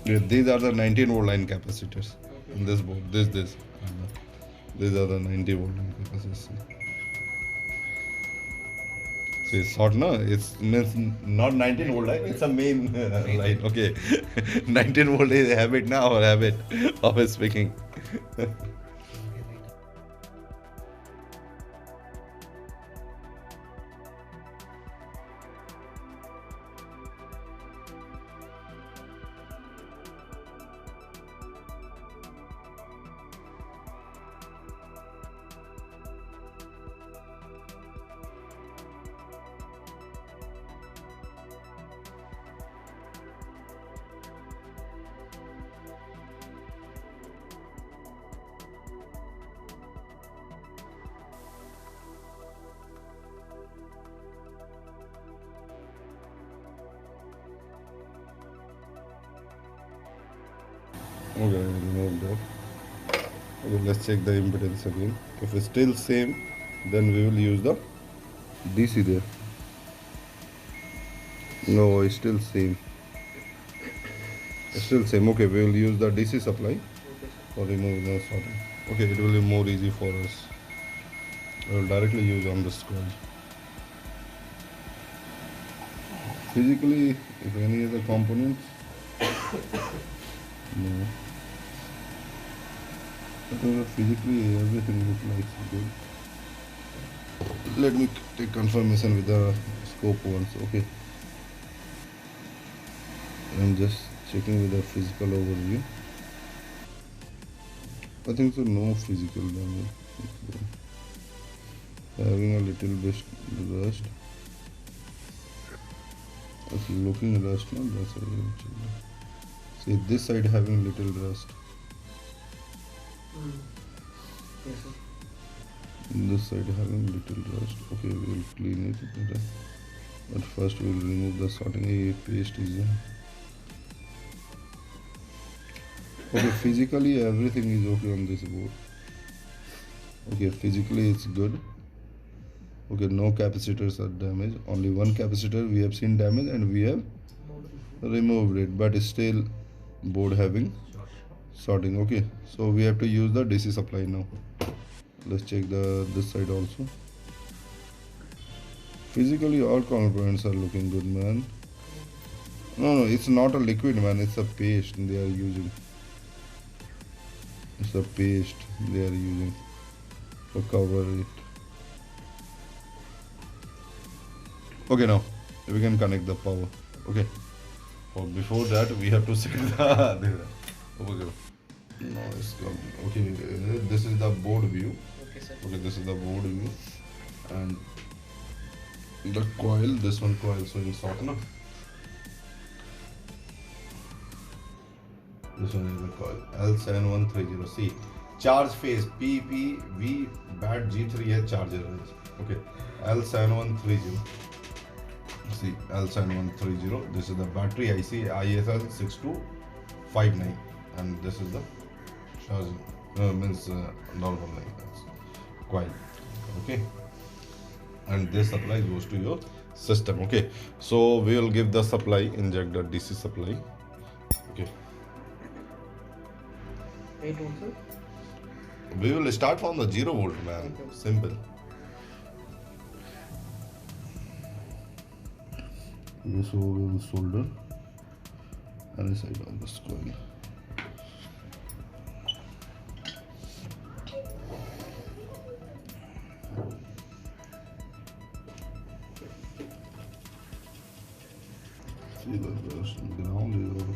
Yeah, these are the 19 volt line capacitors in this board. This. These are the 90 volt line capacitors. See, it's hot, no? It's means not 19 volt line. It's a main line. Okay, 19 volt is habit now or habit of speaking. Okay, remove that. Okay, let's check the impedance again. If it's still same, then we will use the DC there. No, it's still same. It's still same. Okay, we will use the DC supply for removing the sorting. Okay, it will be more easy for us. I will directly use on this coil. Physically, if any other components, no. Physically, everything looks like good. Let me take confirmation with the scope once. Okay. I'm just checking with the physical overview. I think so. No physical damage. Having a little bit rust. It's looking rust, no? That's a real chiller. See, this side having little rust. Yes, sir. This side having little rust. Okay, we will clean it. But first we will remove the sorting paste is there. Okay, physically everything is okay on this board. Okay, physically it's good. Okay, no capacitors are damaged. Only one capacitor we have seen damage and we have removed it, but still board having sorting. Okay, so we have to use the DC supply now. Let's check this side also. Physically all components are looking good, man. No, it's not a liquid, man. It's a paste they are using. It's a paste they are using to cover it. Okay, now we can connect the power. Okay. But before that, we have to set the. Okay. No, it's come. Okay, this is the board view. Okay, sir. Okay, this is the board view, and the coil. This one coil showing short, no? This one is the coil L7130. See, charge phase PPV BAT G3 है charger range. Okay, L7130. See, L7130. This is the battery IC ISL6259, and this is the charging means normal like that coil. Okay, and this supply goes to your system. Okay, so we will give the supply, inject the DC supply. Okay. 8 volts, sir. We will start from the 0 volt, man. Okay. Simple. Okay, so we will solder any side of this coil. See the ground is over.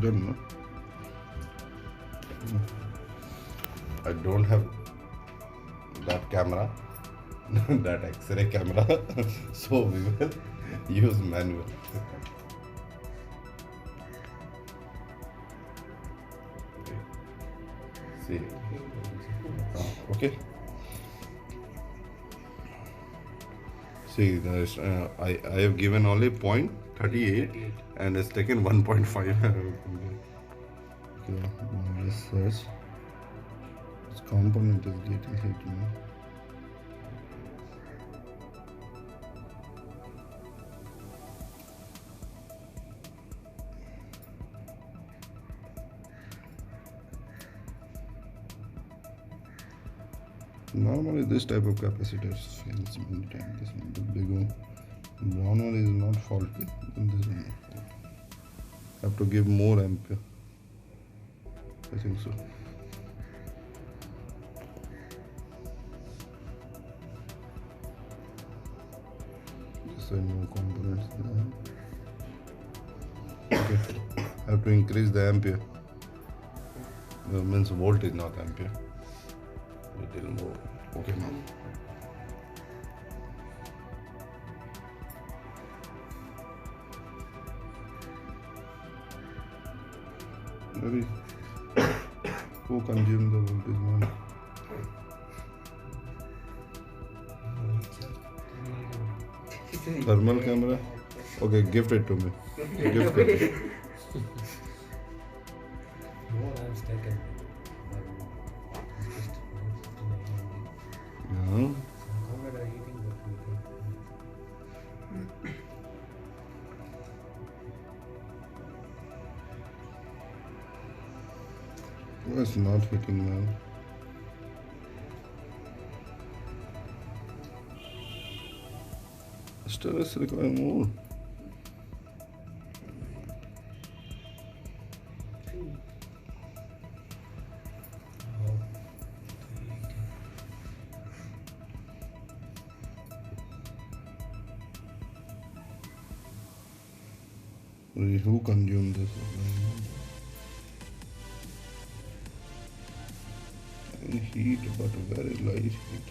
done, no? I don't have that camera, that X-ray camera, so we will use manual. See, okay. See, there's, I have given only 0.38 and it's taken 1.5. Okay, now let's search. This component is getting hit now. Normally this type of capacitors fails many times. This one, the big one, brown one is not faulty, then this one. Have to give more ampere. I think so. This are new components there. Okay, have to increase the ampere. Means voltage, not ampere. Little more. Okay, now. Maybe who consume the voltage one? Thermal camera. Okay, gift it to me. Gift it. Yeah. Well, it's not hitting now. Still, it's require more. Who consumed this? Heat, but very light heat.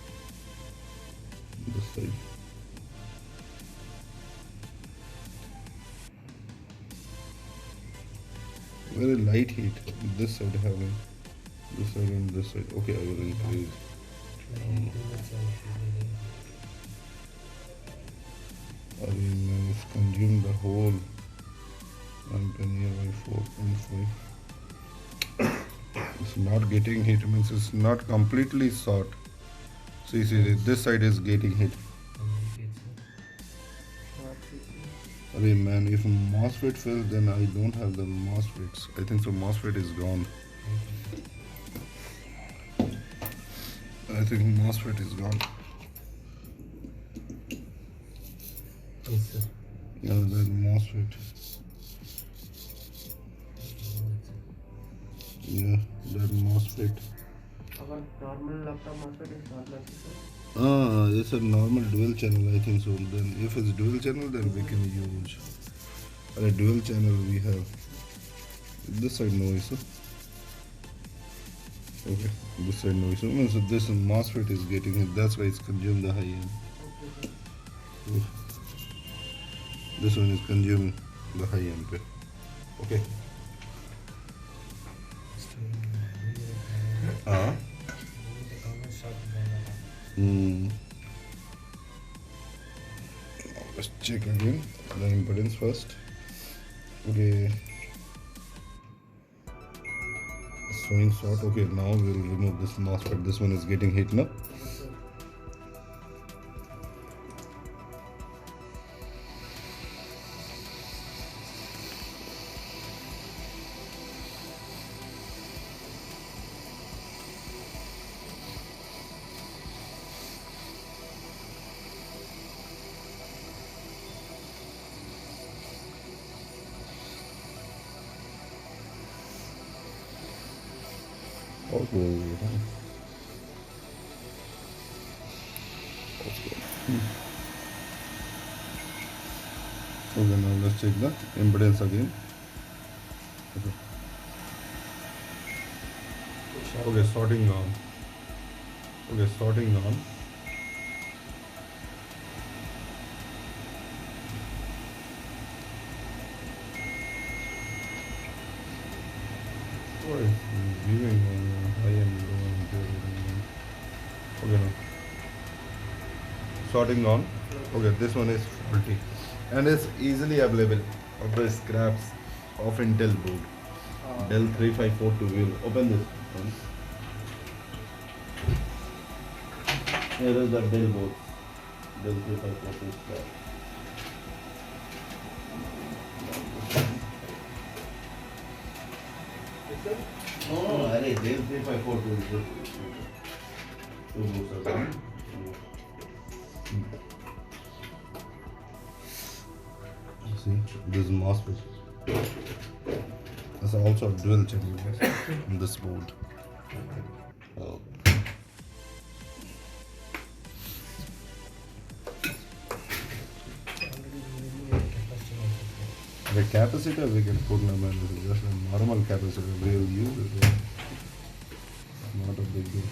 This side. Very light heat. This side having. This side and this side. Okay, I will increase. I mean, it's consumed the whole ampere nearby 4.5. It's not getting hit, means it's not completely short. See, this side is getting hit. I mean, man, if MOSFET fails, then I don't have the MOSFETs. I think so MOSFET is gone. I think MOSFET is gone. Yeah, that MOSFET. Yeah, that MOSFET. Our normal laptop MOSFET is not like this. It's a normal dual channel, I think so. Then if it's dual channel, then we can use. A dual channel we have. This side no issue. Okay, this side no issue. So this MOSFET is getting it. That's why it's consumed the high end. Okay. This one is consuming the high ampere. Okay. Let's check again the impedance first. Okay. Showing short. Okay, now we'll remove this MOSFET. This one is getting hit now. Okay. Okay, now let's check the impedance again. Okay. Okay, sorting on. Okay, sorting on. What is viewing high and low and okay, no. Sorting on. Okay, this one is faulty and is easily available of the scraps of Intel board. Dell 3542 will open this one. Here is the Dell board. Dell 3542 scrap. No, array Dell 3542 is two boards are there. See, this is MOSFET. There's also a dual channel on this board. Oh. The capacitor we can put in a man, this is just a normal capacitor. We will use it. Not a big deal.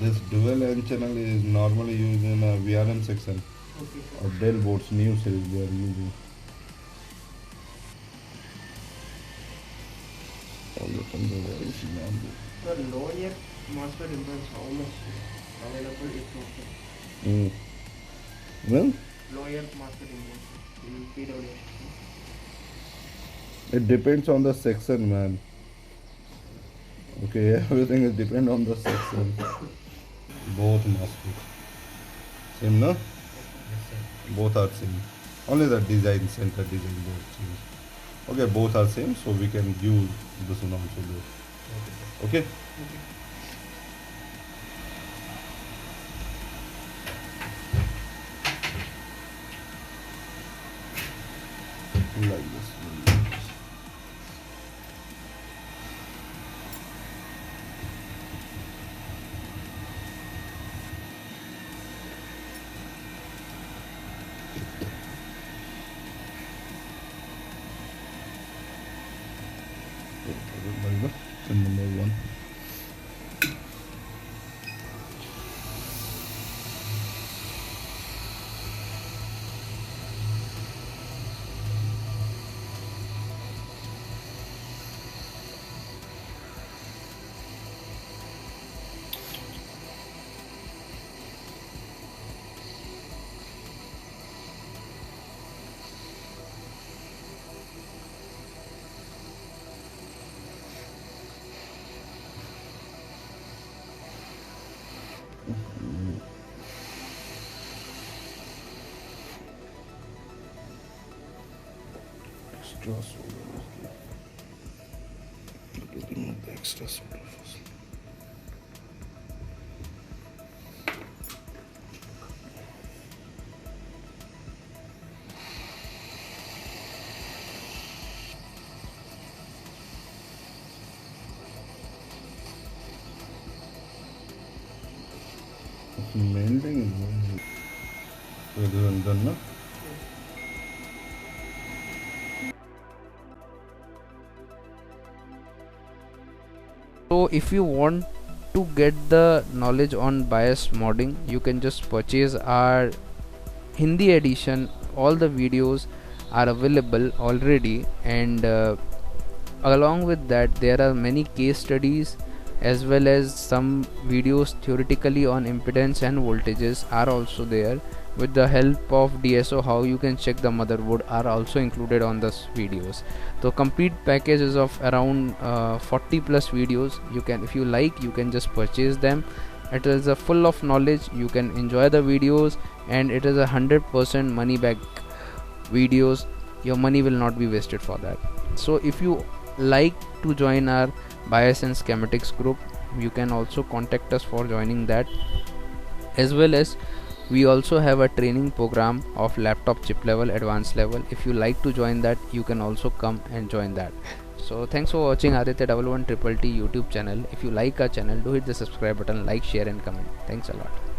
This dual N channel is normally used in a VRM section of Dell boards, new series they are using. All the things The lower MOSFET impedance, how much available is MOSFET? Well, Lower MOSFET impedance in PWM. it depends on the section, man. Okay, everything is depend on the section. Both MOSFET. Same, no? Both are same. Only the design, center design board change. Okay, both are same, so we can use this one also. Okay? Like this. Number one. Extra solder. Remove the extra solder first. Melting is going. So this one done, no? So if you want to get the knowledge on BIOS modding, you can just purchase our Hindi edition. All the videos are available already, and along with that there are many case studies as well as some videos theoretically on impedance and voltages are also there. With the help of DSO, how you can check the motherboard are also included on this videos. So complete package is of around 40 plus videos. You can, if you like, you can just purchase them. It is a full of knowledge. You can enjoy the videos, and it is 100% money back videos. Your money will not be wasted for that. So if you like to join our BIOS and schematics group, you can also contact us for joining that. As well as we also have a training program of laptop chip level, advanced level. If you like to join that, you can also come and join that. So thanks for watching Aditya 11 Triple T YouTube channel. If you like our channel, do hit the subscribe button, like, share and comment. Thanks a lot.